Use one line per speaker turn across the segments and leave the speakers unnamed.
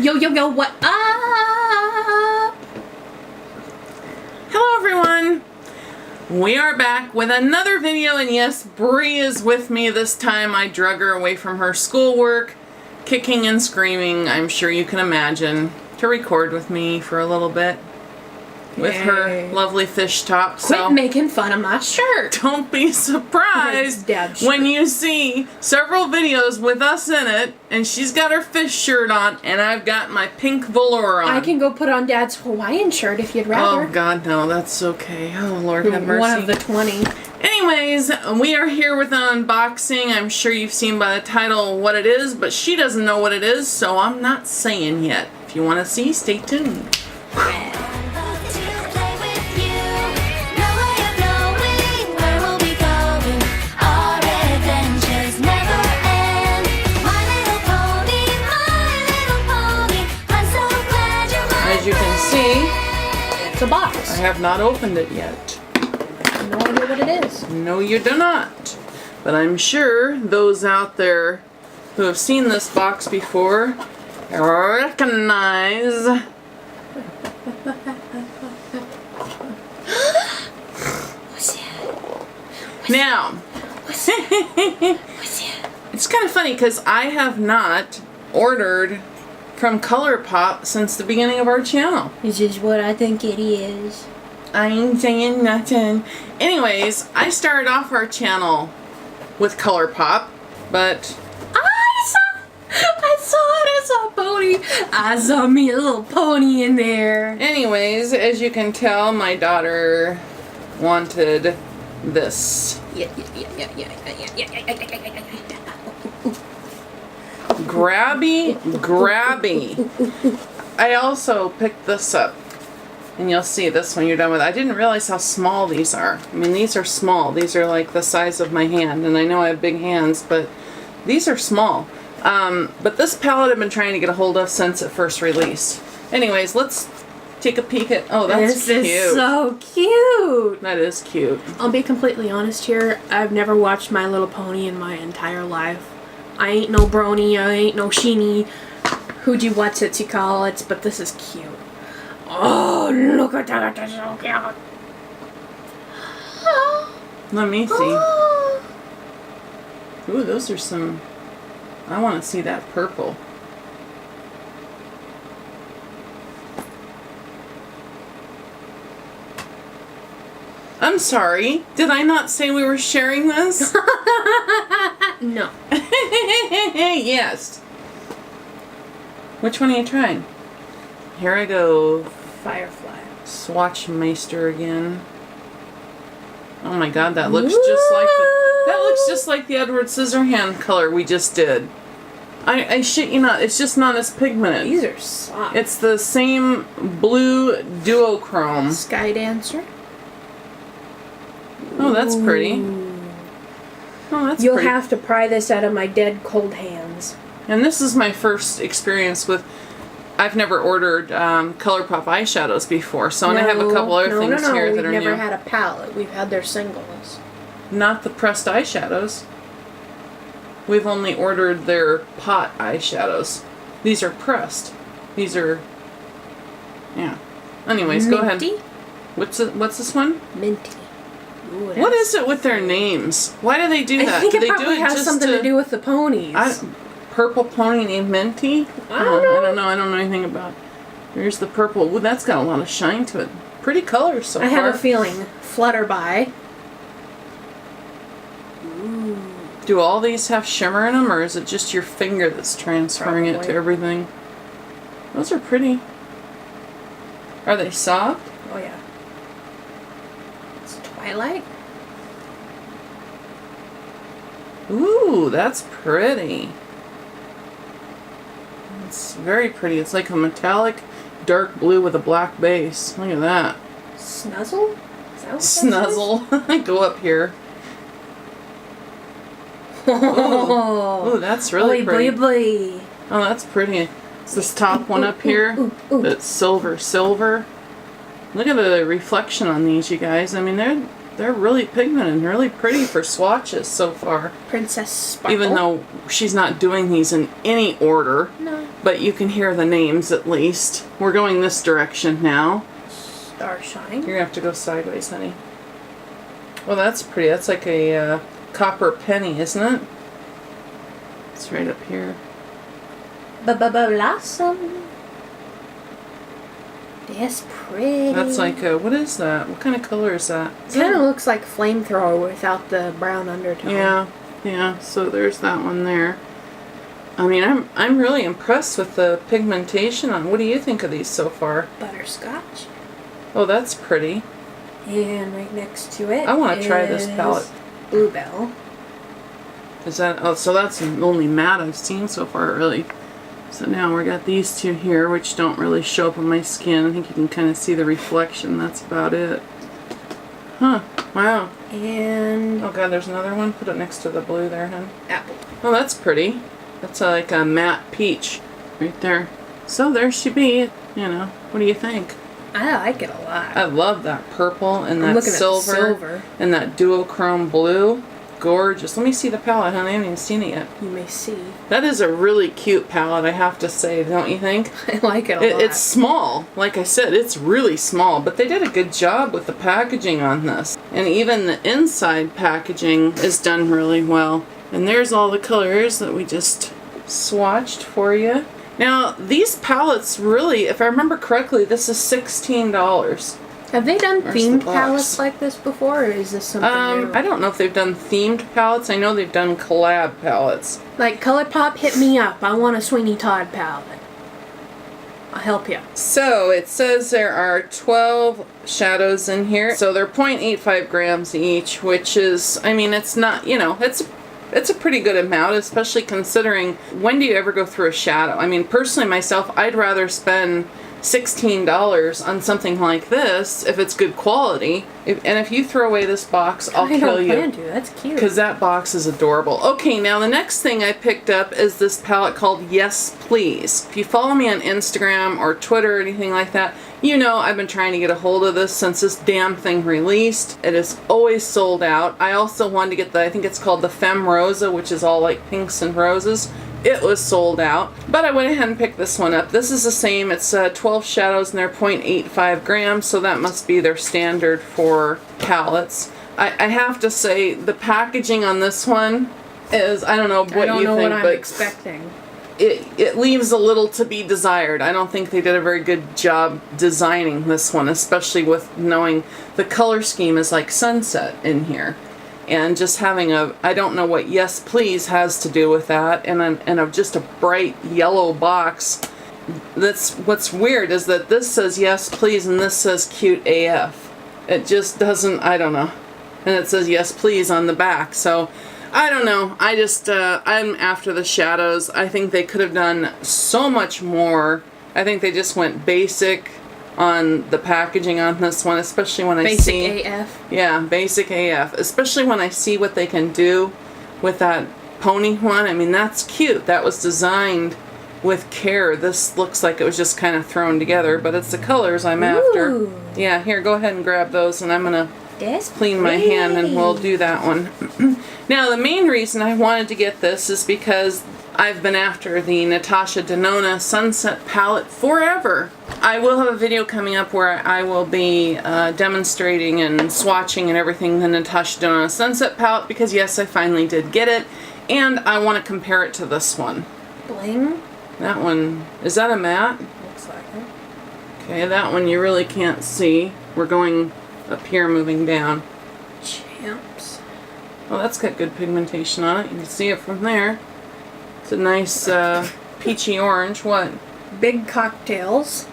Yo, yo, yo, what up?
Hello everyone! We are back with another video, and yes, Brie is with me this time. I drug her away from her schoolwork, kicking and screaming, I'm sure you can imagine, to record with me for a little bit. With her lovely fish top.
Quit making fun of my shirt.
Don't be surprised when you see several videos with us in it, and she's got her fish shirt on, and I've got my pink velour on.
I can go put on Dad's Hawaiian shirt if you'd rather.
Oh God, no, that's okay. Oh Lord, have mercy.
One of the 20.
Anyways, we are here with an unboxing. I'm sure you've seen by the title what it is, but she doesn't know what it is, so I'm not saying yet. If you want to see, stay tuned. As you can see,
it's a box.
I have not opened it yet.
No idea what it is.
No, you do not. But I'm sure those out there who have seen this box before recognize.
What's that?
Now,
What's that?
it's kind of funny because I have not ordered from ColourPop since the beginning of our channel.
This is what I think it is.
I ain't saying nothing. Anyways, I started off our channel with ColourPop, but
I saw it. I saw a pony. I saw me a little pony in there.
anyways, as you can tell, my daughter wanted this.
Yeah.
Grabby. I also picked this up, and you'll see this when you're done with it. I didn't realize how small these are. I mean, these are small. These are like the size of my hand, and I know I have big hands, but these are small. But this palette I've been trying to get a hold of since it first released. Anyways, let's take a peek at. Oh, that's cute.
This is so cute.
That is cute.
I'll be completely honest here. I've never watched My Little Pony in my entire life. I ain't no brony. I ain't no sheeny. Who'd you what's it you call it? But this is cute. Oh, look at that. That's so cute.
Let me see. Ooh, those are some. I want to see that purple. I'm sorry. Did I not say we were sharing this?
No.
Yes. Which one are you trying? Here I go.
Firefly.
Swatch Meister again. Oh my God, that looks just like that looks just like the Edward Scissorhand color we just did. I shit you not, it's just not as pigmented.
These are soft.
It's the same blue duochrome.
Sky Dancer.
Oh, that's pretty. Oh, that's
You'll
pretty.
have to pry this out of my dead cold hands.
And this is my first experience with. I've never ordered ColourPop eyeshadows before, so and I have a couple other things here that are new.
We've never had a palette. We've had their singles.
Not the pressed eyeshadows. We've only ordered their pot eyeshadows. These are pressed. These are. Yeah. Anyways, go ahead. What's this one?
Minty. Ooh,
what is it with their names? Why do they do that?
I think
do
it
they
probably
do it
has
just
something to do with the ponies.
Purple pony named Minty?
I don't know.
I don't know anything about. Here's the purple. Ooh, that's got a lot of shine to it. Pretty colors so far.
I have a feeling. Flutterby. Ooh.
Do all these have shimmer in them, or is it just your finger that's transferring it to everything? Those are pretty. Are they soft?
Oh yeah. It's Twilight.
Ooh, that's pretty. It's very pretty. It's like a metallic dark blue with a black base. Look at that.
Snuzzle? Is that what
Snuzzle. Go up here. Ooh, that's really pretty.
Boy.
Oh, that's pretty. It's this top one up here. That's silver. Look at the reflection on these, you guys. I mean, they're really pigmented and really pretty for swatches so far.
Princess Sparkle.
Even though she's not doing these in any order.
No.
But you can hear the names at least. We're going this direction now.
Starshine.
You're gonna have to go sideways, honey. Well, that's pretty. That's like a copper penny, isn't it? It's right up here.
Blossom. That's pretty.
That's like a, what is that? What kind of color is that?
It kind of looks like flamethrower without the brown undertone.
Yeah. So there's that one there. I mean, I'm really impressed with the pigmentation on. What do you think of these so far?
Butterscotch.
Oh, that's pretty.
And right next to it,
I want to try this palette.
Bluebell.
Is that? Oh, so that's the only matte I've seen so far, really. So now we got these two here, which don't really show up on my skin. I think you can kind of see the reflection. That's about it. Huh. Wow.
And...
oh, God, there's another one. Put it next to the blue there, hon.
Apple.
Oh, that's pretty. That's like a matte peach right there. So there she be. You know, what do you think?
I like it a lot.
I love that purple and
I'm
that
looking
silver,
at the silver
and that duochrome blue. Gorgeous. Let me see the palette, honey. I haven't even seen it yet.
You may see.
That is a really cute palette, I have to say, don't you think?
I like it a lot.
It's small. Like I said, it's really small, but they did a good job with the packaging on this. And even the inside packaging is done really well. And there's all the colors that we just swatched for you. Now, these palettes really, if I remember correctly, this is $16.
Have they done
Where's the
themed
box?
palettes like this before, or is this something new?
I don't know if they've done themed palettes. I know they've done collab palettes.
Like ColourPop, hit me up. I want a Sweeney Todd palette. I'll help you.
So it says there are 12 shadows in here. So they're 0.85 grams each, which is, I mean, it's not, you know, it's a pretty good amount, especially considering when do you ever go through a shadow? I mean, personally myself, I'd rather spend $16 on something like this if it's good quality. And if you throw away this box, I'll kill you.
I don't plan to. That's cute.
Because that box is adorable. Okay, now the next thing I picked up is this palette called Yes Please. If you follow me on Instagram or Twitter or anything like that, you know I've been trying to get a hold of this since this damn thing released. It is always sold out. I also wanted to get I think it's called the Femme Rosa, which is all like pinks and roses. It was sold out, but I went ahead and picked this one up. This is the same. It's 12 shadows and they're 0.85 grams, so that must be their standard for palettes. I have to say, the packaging on this one is, I don't know what you think, but... I don't know what I'm
expecting.
It leaves a little to be desired. I don't think they did a very good job designing this one, especially with knowing the color scheme is like sunset in here. And just having I don't know what Yes Please has to do with that, and just a bright yellow box. That's what's weird is that this says Yes Please and this says Cute AF. It just doesn't, I don't know. And it says Yes Please on the back, so I don't know. I just, I'm after the shadows. I think they could have done so much more. I think they just went basic on the packaging on this one, especially when I see...
Basic AF?
Yeah, basic AF. Especially when I see what they can do with that pony one. I mean, that's cute. That was designed with care. This looks like it was just kind of thrown together, but it's the colors I'm after. Yeah, here, go ahead and grab those, and I'm going to clean my hand, and we'll do that one. Now, the main reason I wanted to get this is because I've been after the Natasha Denona Sunset Palette forever. I will have a video coming up where I will be demonstrating and swatching and everything the Natasha Denona Sunset Palette because yes, I finally did get it and I want to compare it to this one.
Bling?
That one, is that a matte?
Looks like it.
Okay, that one you really can't see. We're going up here, moving down.
Champs.
Well, that's got good pigmentation on it. You can see it from there. It's a nice peachy orange. What?
Big Cocktails.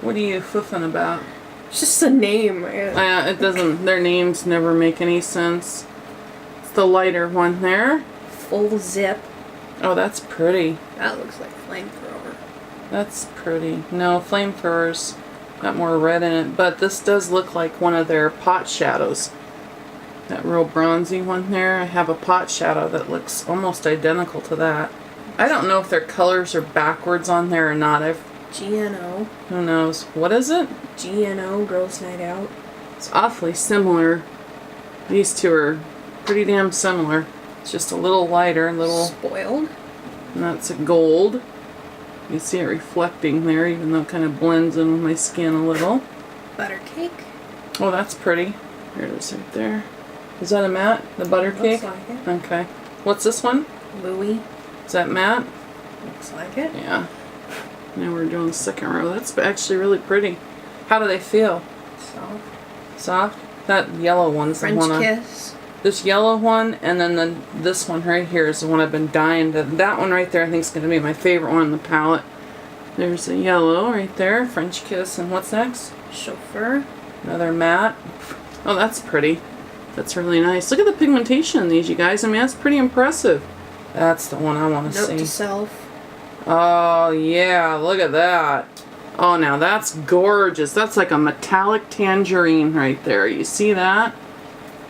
What are you foofing about?
It's just the name.
It doesn't, their names never make any sense. It's the lighter one there.
Full Zip.
Oh, that's pretty.
That looks like flamethrower.
That's pretty. No, flamethrower's got more red in it, but this does look like one of their pot shadows. That real bronzy one there. I have a pot shadow that looks almost identical to that. I don't know if their colors are backwards on there or not.
GNO.
Who knows? What is it?
GNO, Girls Night Out.
It's awfully similar. These two are pretty damn similar. It's just a little lighter, a little...
Spoiled.
And that's a gold. You see it reflecting there, even though it kind of blends in with my skin a little.
Butter cake.
Oh, that's pretty. There it is right there. Is that a matte? The butter cake?
Looks like it.
Okay. What's this one?
Louis.
Is that matte?
Looks like it.
Yeah. Now we're doing the second row. That's actually really pretty. How do they feel?
Soft.
Soft? That yellow one's
French
the one.
kiss.
This yellow one, and then this one right here is the one I've been dying to. That one right there I think is going to be my favorite one in the palette. There's a yellow right there, French kiss, and what's next?
Chauffeur.
Another matte. Oh, that's pretty. That's really nice. Look at the pigmentation in these, you guys. I mean, that's pretty impressive. That's the one I want to see.
Note to self.
Oh, yeah, look at that. Oh, now that's gorgeous. That's like a metallic tangerine right there. You see that?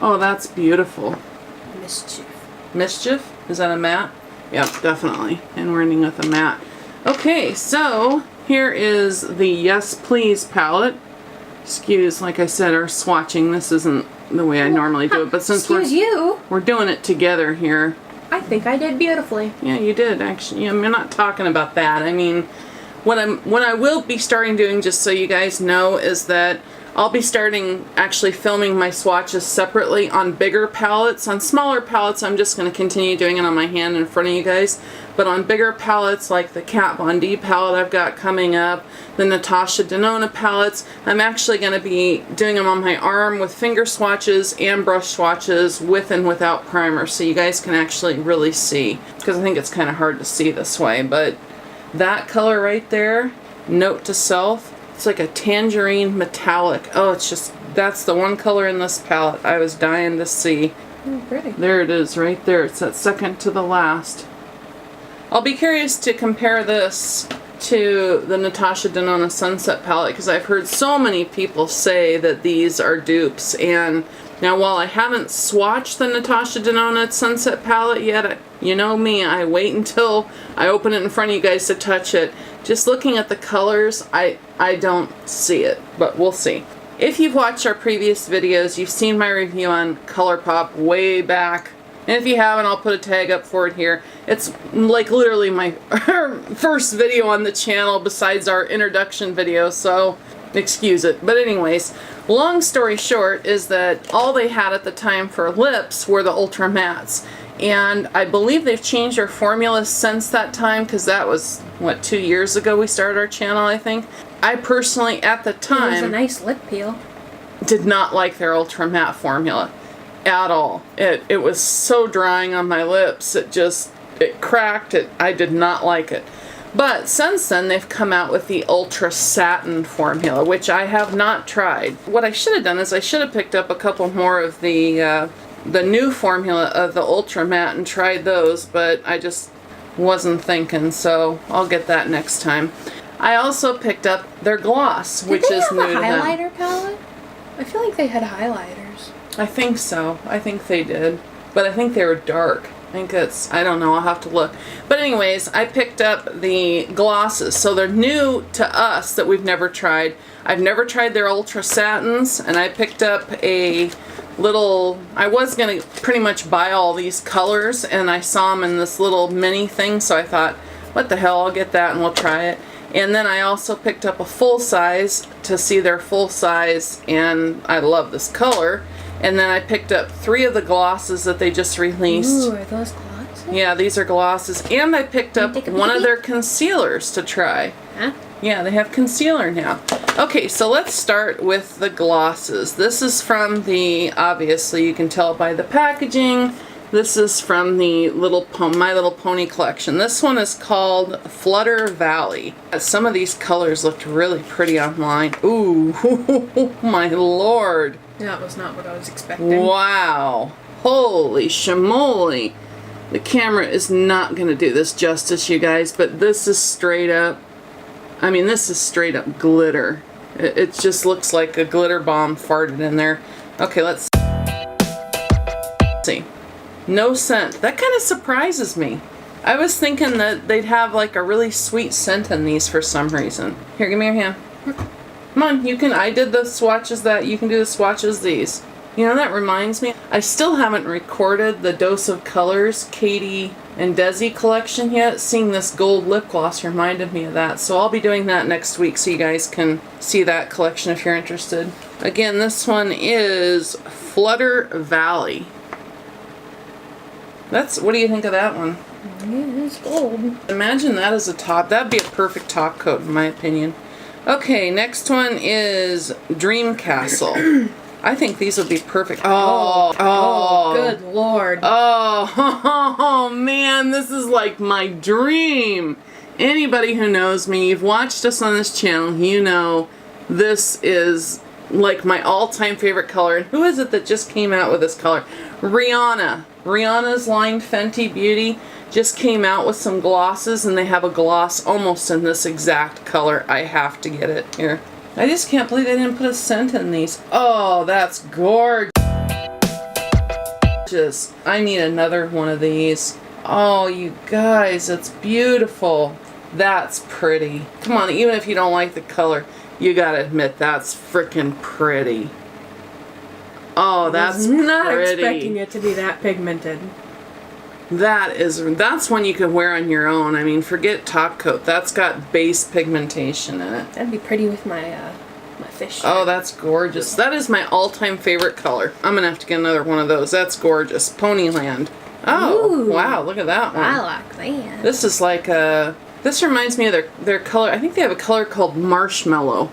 Oh, that's beautiful.
Mischief.
Mischief? Is that a matte? Yep, definitely. And we're ending with a matte. Okay, so here is the Yes Please palette. Excuse, like I said, our swatching. This isn't the way I normally do it, but since we're doing it together here.
I think I did beautifully.
Yeah, you did actually. I'm not talking about that. I mean, what I will be starting doing, just so you guys know, is that I'll be starting actually filming my swatches separately on bigger palettes. On smaller palettes, I'm just going to continue doing it on my hand in front of you guys. But on bigger palettes, like the Kat Von D palette I've got coming up, the Natasha Denona palettes, I'm actually going to be doing them on my arm with finger swatches and brush swatches with and without primer, so you guys can actually really see. Because I think it's kind of hard to see this way, but that color right there, Note to Self, it's like a tangerine metallic. Oh, it's just, that's the one color in this palette I was dying to see.
Oh, pretty.
There it is right there. It's that second to the last. I'll be curious to compare this to the Natasha Denona Sunset palette because I've heard so many people say that these are dupes. And now while I haven't swatched the Natasha Denona Sunset palette yet, you know me, I wait until I open it in front of you guys to touch it. Just looking at the colors, I don't see it, but we'll see. If you've watched our previous videos, you've seen my review on ColourPop way back. And if you haven't, I'll put a tag up for it here. It's like literally my first video on the channel besides our introduction video, so excuse it. But anyways, long story short is that all they had at the time for lips were the Ultra Mattes. And I believe they've changed their formula since that time, because that was, what, 2 years ago we started our channel, I think. I personally, at the time...
It was a nice lip peel.
...did not like their Ultra Matte formula at all. It was so drying on my lips. It cracked. I did not like it. But since then, they've come out with the Ultra Satin formula, which I have not tried. What I should have done is I should have picked up a couple more of the new formula of the Ultra Matte and tried those, but I just wasn't thinking, so I'll get that next time. I also picked up their gloss, which is new to them.
Did they have a highlighter palette? I feel like they had highlighters.
I think so. I think they did. But I think they were dark. I think it's, I don't know, I'll have to look. But anyways, I picked up the glosses. So they're new to us that we've never tried. I've never tried their Ultra Satins, and I picked up a little, I was going to pretty much buy all these colors, and I saw them in this little mini thing, so I thought, what the hell, I'll get that and we'll try it. And then I also picked up a full size to see their full size, and I love this color. And then I picked up 3 of the glosses that they just released.
Ooh, are those glosses?
Yeah, these are glosses. And I picked up one of their concealers to try.
Huh?
Yeah, they have concealer now. Okay, so let's start with the glosses. This is from the, obviously you can tell by the packaging, this is from the My Little Pony collection. This one is called Flutter Valley. Some of these colors looked really pretty online. Ooh, my lord.
That was not what I was expecting.
Wow. Holy shamoly. The camera is not going to do this justice, you guys, but this is straight up, I mean, this is straight up glitter. It just looks like a glitter bomb farted in there. Okay, let's see. No scent. That kind of surprises me. I was thinking that they'd have like a really sweet scent in these for some reason. Here, give me your hand. Come on, you can, I did the swatches that, you can do the swatches these. You know, that reminds me, I still haven't recorded the Dose of Colors Katie and Desi collection yet. Seeing this gold lip gloss reminded me of that. So I'll be doing that next week so you guys can see that collection if you're interested. Again, this one is Flutter Valley. What do you think of that one?
Yeah, it's gold.
Imagine that as a top. That'd be a perfect top coat in my opinion. Okay, next one is Dream Castle. I think these would be perfect. Oh,
good lord.
Oh, man, this is like my dream. Anybody who knows me, you've watched us on this channel, you know this is like my all-time favorite color. And who is it that just came out with this color? Rihanna. Rihanna's line Fenty Beauty just came out with some glosses, and they have a gloss almost in this exact color. I have to get it here. I just can't believe they didn't put a scent in these. Oh, that's gorgeous. I need another one of these. Oh, you guys, it's beautiful. That's pretty. Come on, even if you don't like the color, you gotta admit that's freaking pretty. Oh, that's pretty.
I was not expecting it to be that pigmented.
That's one you could wear on your own. I mean, forget top coat. That's got base pigmentation in it.
That'd be pretty with my my fish.
Oh, that's gorgeous. That is my all-time favorite color. I'm gonna have to get another one of those. That's gorgeous. Ponyland. Oh,
ooh,
wow, look at that one.
I like that.
This is like a... This reminds me of their color. I think they have a color called Marshmallow.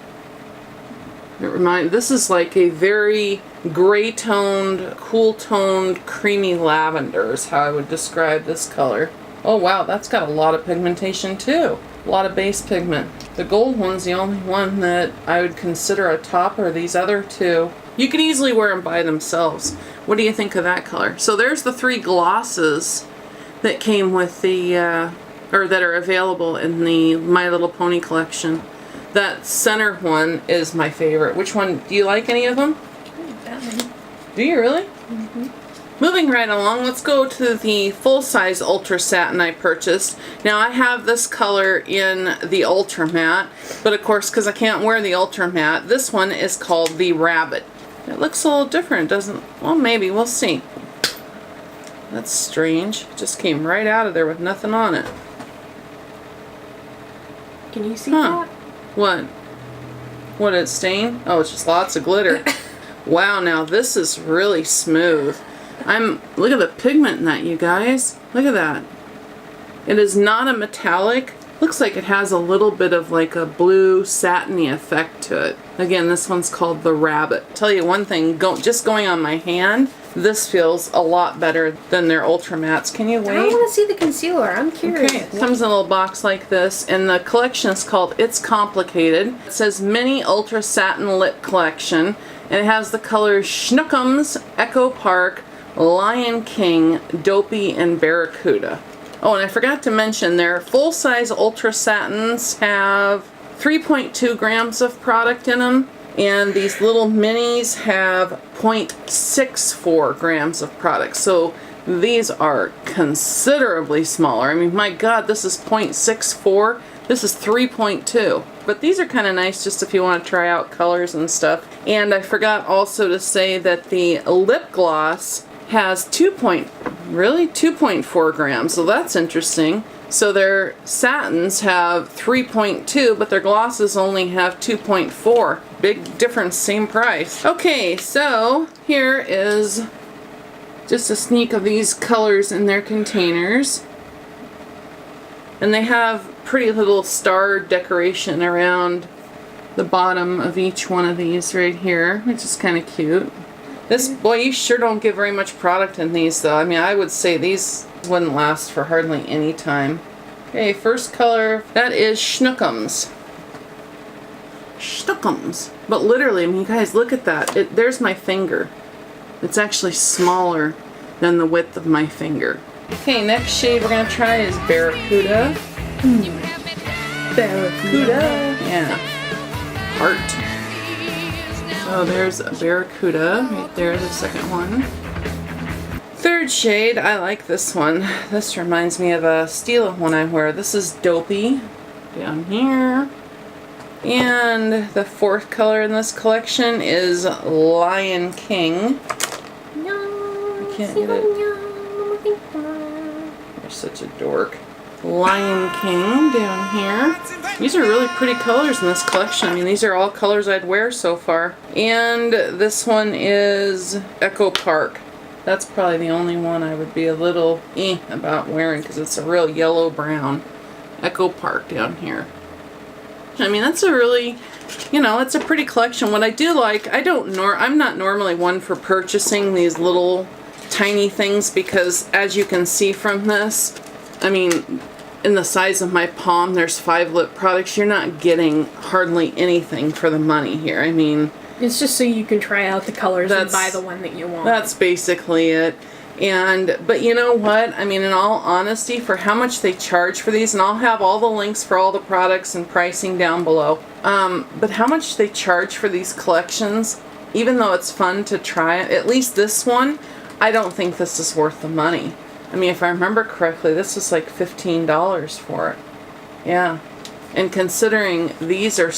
This is like a very gray-toned, cool-toned, creamy lavender is how I would describe this color. Oh wow, that's got a lot of pigmentation too. A lot of base pigment. The gold one's the only one that I would consider a top, or these other two. You could easily wear them by themselves. What do you think of that color? So there's the 3 glosses that came with the, or that are available in the My Little Pony collection. That center one is my favorite. Which one? Do you like any of them?
That one.
Do you really? Mm-hmm. Moving right along, let's go to the full-size Ultra Satin I purchased. Now I have this color in the Ultra Matte, but of course, because I can't wear the Ultra Matte, this one is called the Rabbit. It looks a little different, doesn't it? Well, maybe. We'll see. That's strange. It just came right out of there with nothing on it.
Can you see that?
What? What did it stain? Oh, it's just lots of glitter. Wow, now this is really smooth. Look at the pigment in that, you guys. Look at that. It is not a metallic. Looks like it has a little bit of like a blue satiny effect to it. Again, this one's called the Rabbit. Tell you one thing, just going on my hand, this feels a lot better than their Ultra Mattes. Can you wait?
I want to see the concealer. I'm curious.
Okay, it comes in a little box like this, and the collection is called It's Complicated. It says Mini Ultra Satin Lip Collection, and it has the colors Schnookums, Echo Park, Lion King, Dopey, and Barracuda. Oh, and I forgot to mention their full-size Ultra Satins have 3.2 grams of product in them, and these little minis have 0.64 grams of product. So these are considerably smaller. I mean, my God, this is 0.64. This is 3.2. But these are kind of nice just if you want to try out colors and stuff. And I forgot also to say that the lip gloss has 2.4 grams. So that's interesting. So their satins have 3.2, but their glosses only have 2.4. Big difference, same price. Okay, so here is just a sneak of these colors in their containers. And they have pretty little star decoration around the bottom of each one of these right here, which is kind of cute. Boy, you sure don't get very much product in these though. I mean, I would say these wouldn't last for hardly any time. Okay, first color, that is Schnookums. Schnookums. But literally, I mean, you guys, look at that. There's my finger. It's actually smaller than the width of my finger. Okay, next shade we're going to try is Barracuda. Barracuda. Yeah. Heart. So there's a Barracuda right there, the second one. Third shade, I like this one. This reminds me of a Stila one I wear. This is Dopey down here. And the fourth color in this collection is Lion King. I can't get it. You're such a dork. Lion King down here. These are really pretty colors in this collection. I mean, these are all colors I'd wear so far. And this one is Echo Park. That's probably the only one I would be a little about wearing because it's a real yellow brown. Echo Park down here. I mean, that's a really, you know, it's a pretty collection. What I do like, I'm not normally one for purchasing these little tiny things because as you can see from this, I mean, in the size of my palm, there's 5 lip products. You're not getting hardly anything for the money here. I mean,
it's just so you can try out the colors and buy the one that you want.
That's basically it. But you know what? I mean, in all honesty, for how much they charge for these, and I'll have all the links for all the products and pricing down below, but how much they charge for these collections, even though it's fun to try it, at least this one, I don't think this is worth the money. I mean, if I remember correctly, this was like $15 for it. Yeah. And considering these are,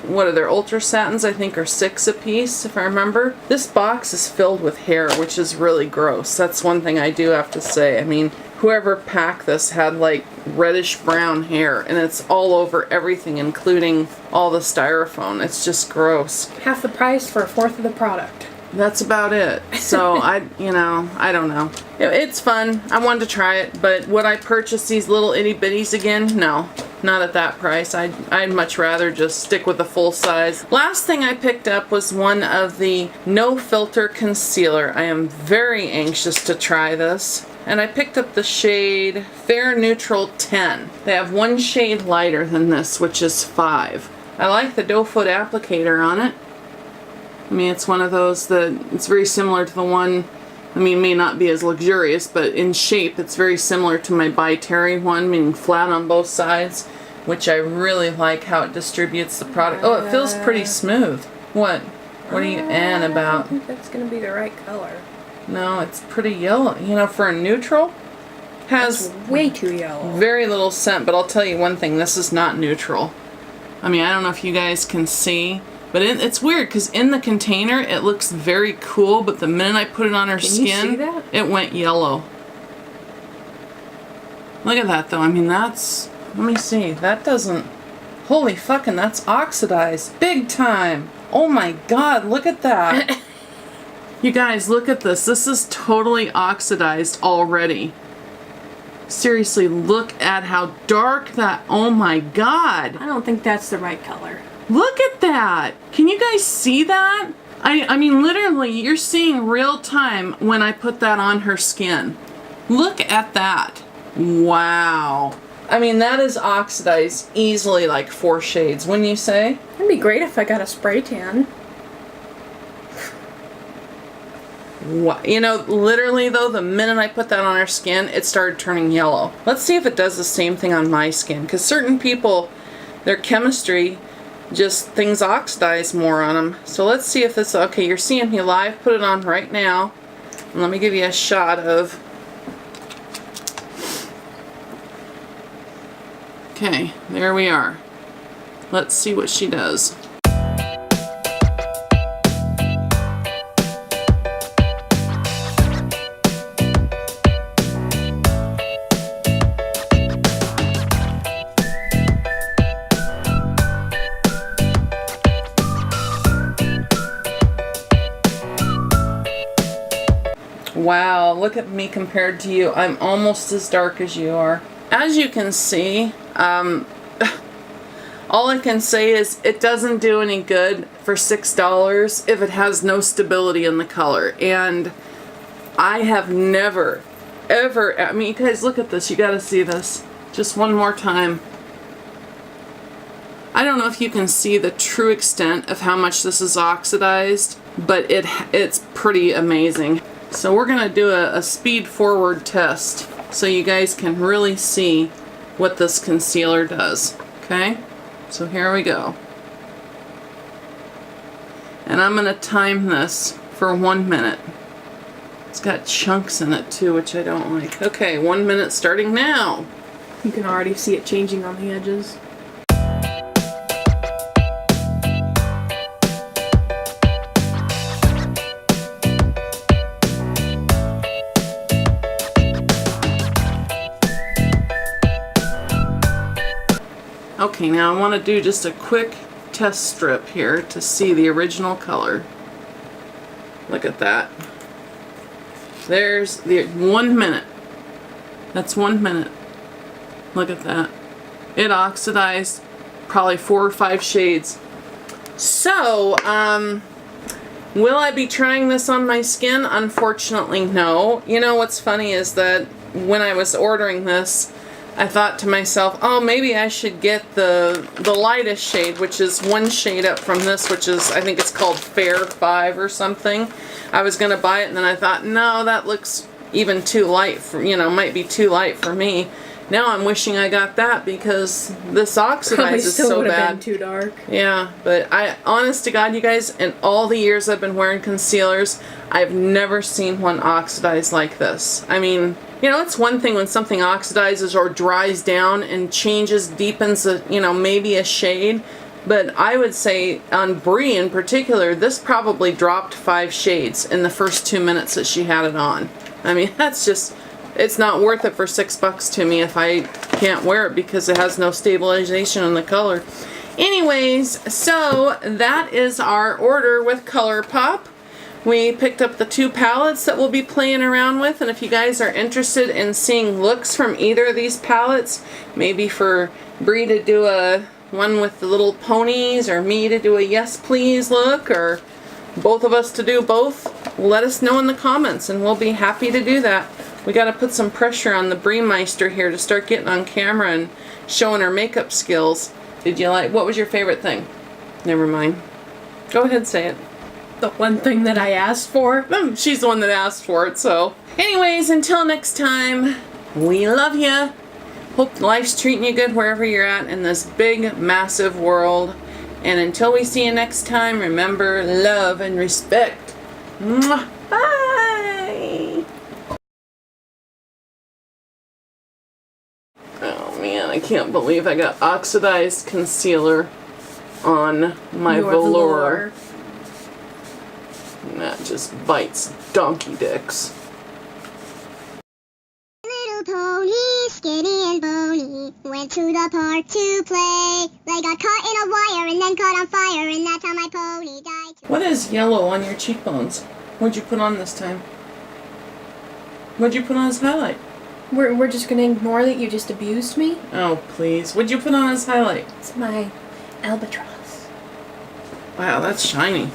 what are they, ultra satins, I think are $6 a piece, if I remember. This box is filled with hair, which is really gross. That's one thing I do have to say. I mean, whoever packed this had like reddish brown hair, and it's all over everything, including all the styrofoam. It's just gross.
Half the price for a fourth of the product.
That's about it. So I don't know. It's fun. I wanted to try it, but would I purchase these little itty bitties again? No, not at that price. I'd much rather just stick with the full size. Last thing I picked up was one of the No Filter Concealer. I am very anxious to try this. And I picked up the shade Fair Neutral 10. They have one shade lighter than this, which is 5. I like the doe foot applicator on it. I mean, it's one of those that it's very similar to the one, I mean, may not be as luxurious, but in shape it's very similar to my By Terry one, meaning flat on both sides, which I really like how it distributes the product. Oh, it feels pretty smooth. What? What are you about?
I think that's going to be the right color.
No, it's pretty yellow. You know, for a neutral, has
way too yellow.
Very little scent, but I'll tell you one thing, this is not neutral. I mean, I don't know if you guys can see, but it's weird because in the container it looks very cool, but the minute I put it on her skin, it went yellow. Look at that though. I mean, that's, let me see, that doesn't, holy fucking, that's oxidized big time. Oh my god, look at that. You guys, look at this. This is totally oxidized already. Seriously, look at how dark that, oh my god.
I don't think that's the right color.
Look at that! Can you guys see that? I mean, literally, you're seeing real time when I put that on her skin. Look at that. Wow. I mean, that is oxidized easily like 4 shades, wouldn't you say?
It'd be great if I got a spray tan.
What? You know, literally though, the minute I put that on her skin, it started turning yellow. Let's see if it does the same thing on my skin, because certain people, their chemistry, just things oxidize more on them. So let's see if this, okay, you're seeing me live, put it on right now. And let me give you a shot of, okay, there we are. Let's see what she does. Wow, look at me compared to you. I'm almost as dark as you are. As you can see, all I can say is it doesn't do any good for $6 if it has no stability in the color. And I have never, ever, I mean, you guys look at this. You gotta see this. Just one more time. I don't know if you can see the true extent of how much this is oxidized, but it's pretty amazing. So we're going to do a speed forward test so you guys can really see what this concealer does. Okay? So here we go. And I'm going to time this for 1 minute. It's got chunks in it too, which I don't like. Okay, 1 minute starting now.
You can already see it changing on the edges.
Okay, now I want to do just a quick test strip here to see the original color. Look at that. There's the 1 minute. That's 1 minute. Look at that. It oxidized probably 4 or 5 shades. So, will I be trying this on my skin? Unfortunately, no. You know what's funny is that when I was ordering this, I thought to myself, oh, maybe I should get the lightest shade, which is 1 shade up from this, which is, I think it's called Fair 5 or something. I was going to buy it, and then I thought, no, that looks even too light for, you know, might be too light for me. Now I'm wishing I got that because this oxidizes so bad.
Been too dark.
Yeah, but honest to God, you guys, in all the years I've been wearing concealers, I've never seen one oxidize like this. I mean, you know, it's one thing when something oxidizes or dries down and changes, deepens, you know, maybe a shade. But I would say on Brie in particular, this probably dropped 5 shades in the first 2 minutes that she had it on. I mean, that's just... It's not worth it for $6 to me if I can't wear it because it has no stabilization in the color. Anyways, so that is our order with ColourPop. We picked up the 2 palettes that we'll be playing around with, and if you guys are interested in seeing looks from either of these palettes, maybe for Brie to do a one with the little ponies, or me to do a yes please look, or both of us to do both, let us know in the comments and we'll be happy to do that. We got to put some pressure on the Brie Meister here to start getting on camera and showing her makeup skills. Did you like, what was your favorite thing? Never mind. Go ahead, say it.
The one thing that I asked for.
She's the one that asked for it, so. Anyways, until next time, we love ya. Hope life's treating you good wherever you're at in this big, massive world. And until we see you next time, remember, love and respect. Mwah. Bye. Oh man, I can't believe I got oxidized concealer on my velour. And that just bites donkey dicks.
Little pony, skinny and bony, went to the park to play. They got caught in a wire and then caught on fire, and that's how my pony died.
What is yellow on your cheekbones? What'd you put on this time? What'd you put on as highlight?
We're just gonna ignore that you just abused me?
Oh, please. What'd you put on as highlight?
It's my albatross.
Wow, that's shiny.